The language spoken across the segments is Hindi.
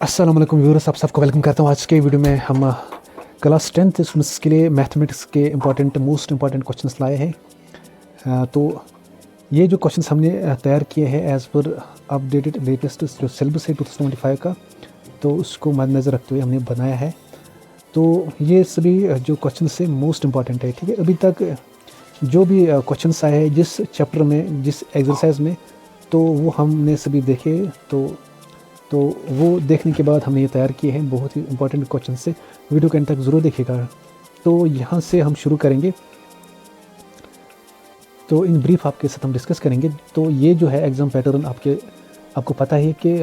अस्सलाम वालेकुम व्यूअर्स, आप सबको वेलकम करता हूँ। आज के वीडियो में हम क्लास 10th स्टूडेंट्स के लिए मैथमेटिक्स के मोस्ट इम्पॉर्टेंट क्वेश्चंस लाए हैं। तो ये जो क्वेश्चंस हमने तैयार किए हैं एज़ पर अपडेटेड लेटेस्ट जो सिलेबस है 2025 का, तो उसको मद्देनज़र रखते हुए हमने बनाया है। तो ये सभी जो क्वेश्चंस है मोस्ट इम्पॉर्टेंट है, ठीक है। अभी तक जो भी क्वेश्चंस आए हैं जिस चैप्टर में, जिस एक्सरसाइज में, तो वो हमने सभी देखे। तो वो देखने के बाद हमने ये तैयार किए हैं बहुत ही इंपॉर्टेंट क्वेश्चन से। वीडियो के अंत तक ज़रूर देखिएगा। तो यहाँ से हम शुरू करेंगे। तो इन ब्रीफ आपके साथ हम डिस्कस करेंगे। तो ये जो है एग्ज़ाम पैटर्न आपको पता है कि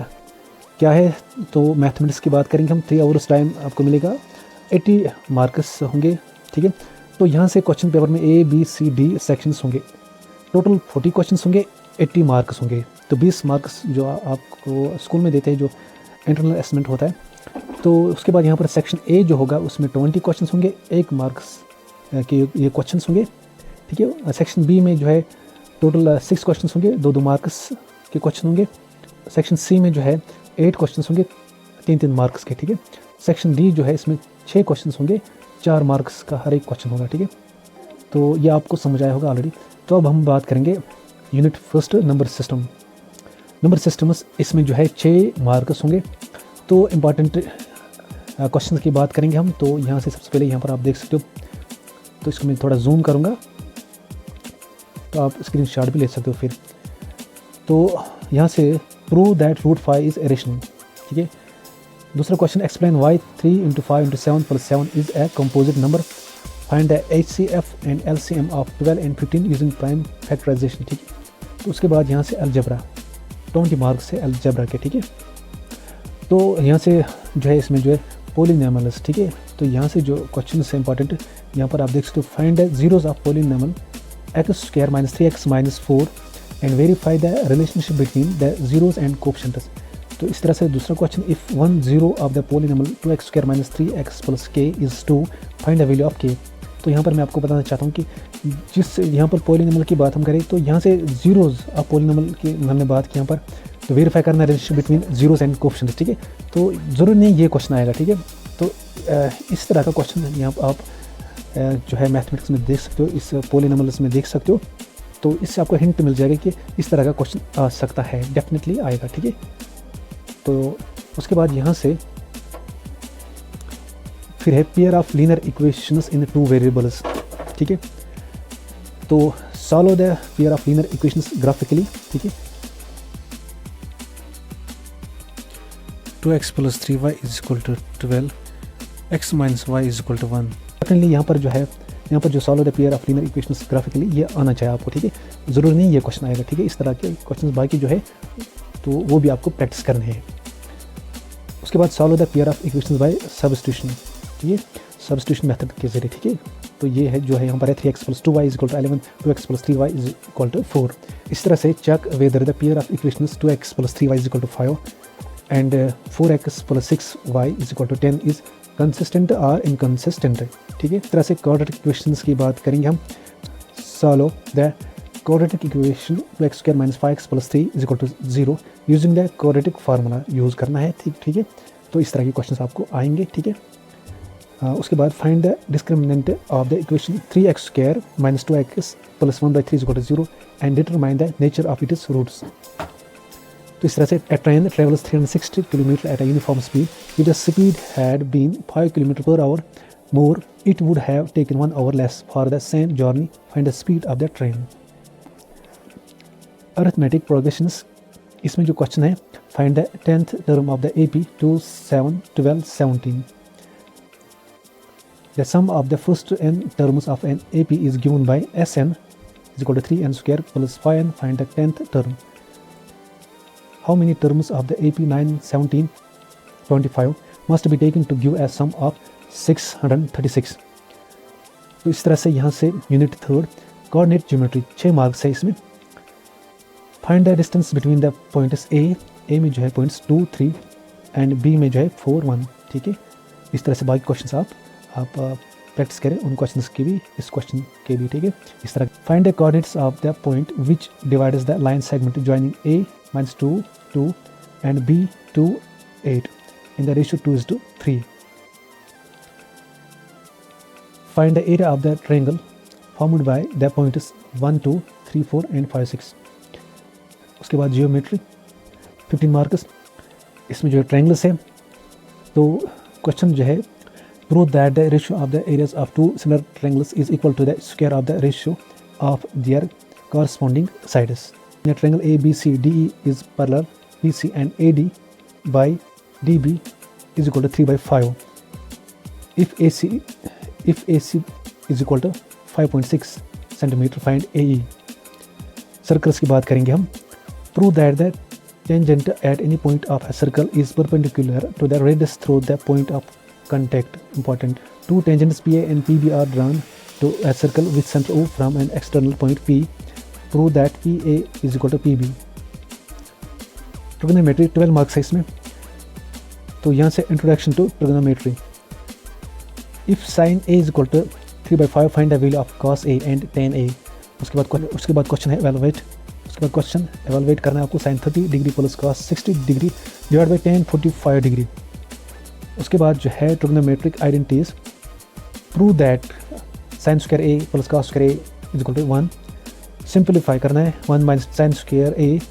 क्या है। तो मैथमेटिक्स की बात करेंगे हम। 3 आवर्स टाइम आपको मिलेगा, 80 मार्क्स होंगे, ठीक है। तो यहाँ से क्वेश्चन पेपर में A, B, C, D sections होंगे। टोटल 40 क्वेश्चंस होंगे, 80 मार्क्स होंगे। तो 20 मार्क्स जो आपको स्कूल में देते हैं, जो इंटरनल असेसमेंट होता है। तो उसके बाद यहाँ पर सेक्शन A जो होगा उसमें 20 क्वेश्चंस होंगे, 1 मार्क्स के ये क्वेश्चंस होंगे, ठीक है। सेक्शन B में जो है टोटल 6 क्वेश्चंस होंगे, 2 मार्क्स के क्वेश्चन होंगे। सेक्शन C में जो है 8 क्वेश्चंस होंगे, 3 मार्क्स के, ठीक है। सेक्शन D जो है इसमें 6 क्वेश्चंस होंगे, 4 मार्क्स का हर एक क्वेश्चन होगा, ठीक है। तो ये आपको समझ आया होगा ऑलरेडी। तो अब हम बात करेंगे यूनिट फर्स्ट नंबर सिस्टम्स। इसमें जो है 6 मार्क्स होंगे। तो इम्पॉर्टेंट क्वेश्चन की बात करेंगे हम। तो यहाँ से सबसे पहले यहाँ पर आप देख सकते हो। तो इसको मैं थोड़ा जूम करूँगा, तो आप स्क्रीनशॉट भी ले सकते हो फिर। तो यहाँ से prove that root 5 is irrational, ठीक है। दूसरा question, explain why 3 × 5 × 7 + 7 is a composite number. Find the HCF and LCM of 12 and 15 using prime factorization, ठीक है। तो उसके बाद यहाँ से अलजेब्रा, 20 मार्क्स है अलजेब्रा के, ठीक है। तो यहाँ से जो है इसमें जो है पॉलिनॉमियल्स, ठीक है। तो यहाँ से जो क्वेश्चन है इंपॉर्टेंट, यहाँ पर आप देख सकते हो। Find the zeros of polynomial x² - 3x - 4 and verify the relationship between the zeros and coefficients. तो इस तरह से दूसरा question, if 1 0 of the polynomial 2x² - 3x + k is 2, find the value of k। तो यहाँ पर मैं आपको बताना चाहता हूँ कि जिस यहाँ पर पॉलिनॉमियल की बात हम करें, तो यहाँ से जीरोज ऑफ पॉलिनॉमियल की हमने बात की यहाँ पर। तो वेरीफाई करना relationship between zeros and coefficients, ठीक है। तो ज़रूरी नहीं ये क्वेश्चन आएगा, ठीक है। तो इस तरह का क्वेश्चन यहाँ आप जो है मैथमेटिक्स में देख सकते हो, इस पॉलिनॉमियल्स में देख सकते हो। तो इससे आपको हिंट मिल जाएगा कि इस तरह का क्वेश्चन आ सकता है, डेफिनेटली आएगा, ठीक है। तो उसके बाद यहाँ से फिर है pair of linear equations in 2 variables, ठीक है। तो solve the pair of linear equations graphically, ठीक है। 2x + 3y = 12, x - y = 1। Definitely यहाँ पर जो solve the pair of linear equations graphically, ये आना चाहिए आपको, ठीक है। ज़रूरी नहीं ये क्वेश्चन आएगा, ठीक है। इस तरह के क्वेश्चन बाकी जो है तो वो भी आपको प्रैक्टिस करने हैं। उसके बाद solve the pair of equations bye substitution, ठीक है, सब्स्टिट्यूशन मेथड के जरिए, ठीक है। तो ये है जो है यहाँ पर है 3x + 2y = 11, 2x + 3y = 4। इस तरह से check whether the pair of equations 2x + 3y = 5 and 4x + 6y = 10 is consistent और इनकंसिस्टेंट, ठीक है। इस तरह से क्वाड्रेटिक इक्वेशंस की बात करेंगे हम। Solve the quadratic equation 2x² - 5x + 3 = 0 using the quadratic formula use करना है, ठीक है। तो इस तरह के क्वेश्चंस आपको आएंगे, ठीक है। उसके बाद find the discriminant of the equation 3x² - 2x + 1/3 = 0 and determine the nature of its roots. तो इस तरह से a train travels 360 km at a uniform speed. If the speed had been 5 km/h more, it would have taken 1 hour less for the same journey. Find the speed of the train. Arithmetic progressions, इसमें जो क्वेश्चन है, find the 10th term of the AP 2, 7, 12, 17. The sum of the first n terms of an AP is given by Sn = 3n² + 5n. Find the 10th term. How many terms of the AP 9, 17, 25 must be taken to give a sum of 636? तो इस तरह से यहाँ से unit third coordinate geometry 6 marks है इसमें। Find the distance between the points A में जो है पॉइंट्स 2, 3 एंड बी में जो है 4, 1, ठीक है। इस तरह से बाकी क्वेश्चंस आप प्रैक्टिस करें, उन क्वेश्चंस के भी, इस क्वेश्चन के भी, ठीक है। इस तरह find the coordinates of the point which divides the line segment joining A - 2, 2 and B, 2, 8 in the ratio 2:3. Find the area of the triangle formed by the points 1, 2, 3, 4 and 5, 6. उसके बाद जियोमेट्री 15 मार्क्स, इसमें जो है ट्रायंगल्स है। तो क्वेश्चन जो है, prove that the ratio of the areas of two similar triangles is equal to the square of the ratio of their corresponding sides. The triangle ABCDE is parallel BC and AD by DB is equal to 3/5. If AC is equal to 5.6 centimeter, find AE. Circles की बात करेंगे हम। Prove that the tangent at any point of a circle is perpendicular to the radius through the point of contact. Important. Two tangents PA and PB are drawn to a circle with center O from an external point P. Prove that PA is equal to PB. Trigonometry 12 marks है इसमें। तो यहाँ से introduction to trigonometry. If sine A is equal to 3/5 find the value of cos A and tan A। उसके बाद क्वेश्चन है एवेलुएट। उसके बाद क्वेश्चन एवेलुएट करना है आपको, sin 30 degree plus cos 60 degree divide by tan 45 degree. उसके बाद जो है trigonometric identities. Prove that sin square A plus cos square A is equal to 1। Simplify करना है, 1 minus sin square A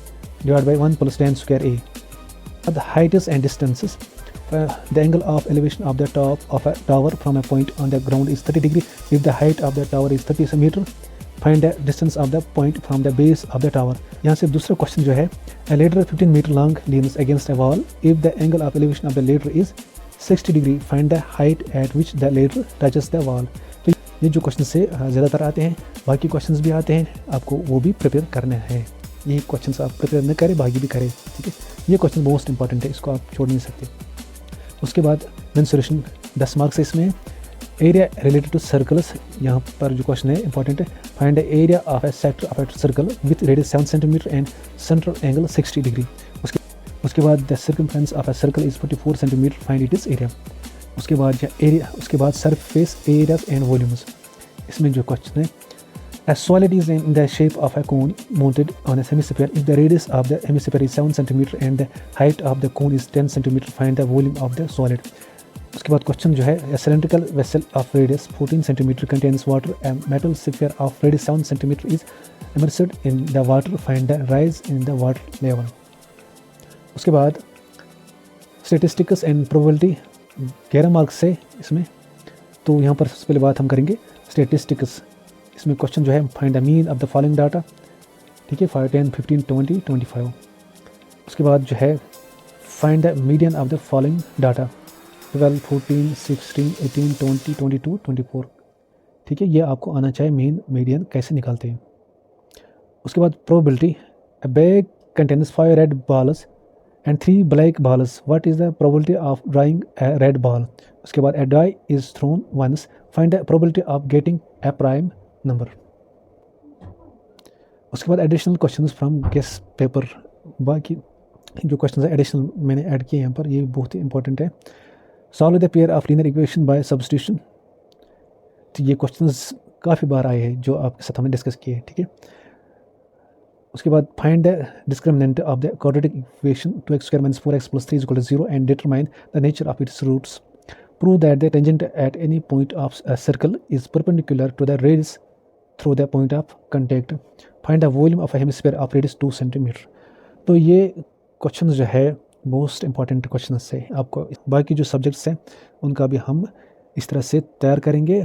divide by 1 plus tan square A। The heights and distances. The angle of elevation of the top of a tower from a point on the ground is 30 degree if the height of the tower is 30 metre. Find the distance of the point from the base of the tower. यहाँ से दूसरा क्वेश्चन जो है, a ladder 15 meter long leans against a wall if the angle of elevation of the ladder is 60 degree, find the height at which the ladder touches the wall। तो ये जो क्वेश्चन से ज़्यादातर आते हैं, बाकी क्वेश्चंस भी आते हैं, आपको वो भी प्रिपेयर करने हैं। ये क्वेश्चंस आप प्रिपेयर न करें, बाकी भी करें, ठीक है। ये क्वेश्चन मोस्ट इंपॉर्टेंट है, इसको आप छोड़ नहीं सकते। उसके बाद मेंसुरेशन 10 मार्क्स है इसमें। एरिया रिलेटेड टू सर्कल्स, यहाँ पर जो क्वेश्चन है इंपॉर्टेंट है। Find the area of A sector of a circle with radius 7 centimetre and central angle 60 degree. उसके बाद the circumference of a circle is 44 centimetre, find it is area. उसके बाद सरफेस एरियाज एंड वॉल्यूम्स। इसमें जो क्वेश्चन है, a solid is in the shape of a cone mounted on a hemisphere. If the radius of the hemisphere is 7 centimeter and the height of the cone is 10 centimeter, find the volume of the solid. उसके बाद क्वेश्चन जो है, a cylindrical vessel of radius 14 centimeter contains water. A metal sphere of radius 7 centimeter is immersed in the water. Find the rise in the water level. उसके बाद statistics and probability 11 मार्क्स है इसमें। तो यहाँ पर सबसे पहले बात हम करेंगे स्टेटिस्टिक्स। इसमें क्वेश्चन जो है, find the mean of the following data, ठीक है, 5, 10, 15, 20, 25। उसके बाद जो है, find the median of the following data 12, 14, 16, 18, 20, 22, 24, ठीक है। ये आपको आना चाहिए मीन मीडियन कैसे निकालते हैं। उसके बाद probability, a bag contains 5 red balls and 3 black balls, what is the probability of drawing a red ball. उसके बाद, a die is thrown once, find the probability of getting a prime number. उसके बाद additional questions from guest paper. बाकी जो क्वेश्चंस है एडिशनल मैंने ऐड किए यहाँ पर, ये बहुत ही इंपॉर्टेंट है। Solve the pair of linear equation by substitution. तो ये क्वेश्चंस काफ़ी बार आए हैं जो आपके साथ हमने डिस्कस किए हैं, ठीक है। उसके बाद, find the discriminant of the quadratic equation 2x square minus 4x plus 3 is equal to 0 and determine the nature of its roots. Prove that the tangent at any point of a circle is perpendicular to the radius through the point of contact. Find the volume of a hemisphere of radius 2 centimetre. तो ये क्वेश्चन जो है मोस्ट इंपॉर्टेंट क्वेश्चन है आपको। बाकी जो सब्जेक्ट्स हैं उनका भी हम इस तरह से तैयार करेंगे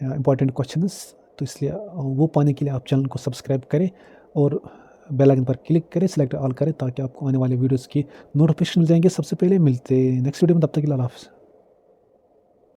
इंपॉर्टेंट क्वेश्चंस। तो इसलिए वो पाने के लिए आप चैनल को सब्सक्राइब करें और बेल आइकन पर क्लिक करें, सेलेक्ट ऑल करें, ताकि आपको आने वाले वीडियोज़ की नोटिफिकेशन मिल जाएंगे सबसे पहले। मिलते हैं नेक्स्ट वीडियो में, तब तक के लिए अल्लाह हाफ़िज़।